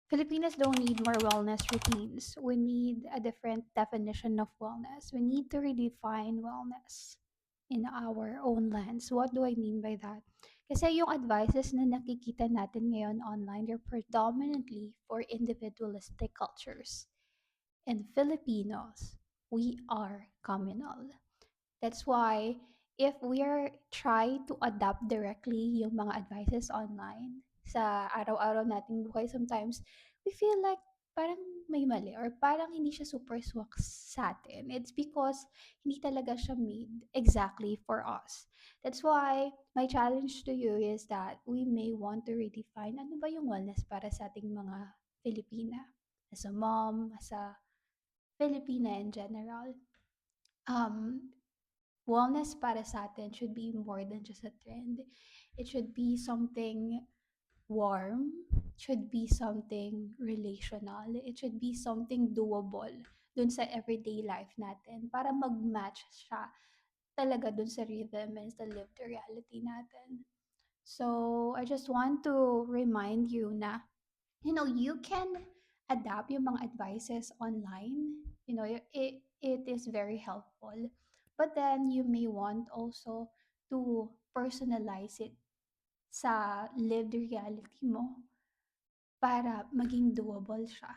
Filipinos don't need more wellness routines. We need a different definition of wellness. We need to redefine wellness in our own lens. What do I mean by that? Kasi yung advices na nakikita natin ngayon online, they're predominantly for individualistic cultures. And Filipinos, we are communal. That's why if we are try to adapt directly yung mga advices online sa araw-araw nating buhay, sometimes we feel like parang may mali or parang hindi siya super swak sa atin. It's because hindi talaga siya made exactly for us. That's why my challenge to you is that we may want to redefine ano ba yung wellness para sa ating mga Filipina. As a mom, as a Filipina in general. Um, Wellness para sa atin should be more than just a trend. It should be something warm, should be something relational, it should be something doable dun sa everyday life natin para mag-match siya talaga dun sa rhythm and sa lived reality natin. So, I just want to remind you na you can adapt yung mga advices online. It is very helpful. But then you may want also to personalize it sa lived reality mo para maging doable siya.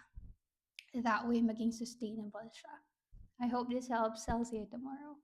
That way, maging sustainable siya. I hope this helps. I'll see you tomorrow.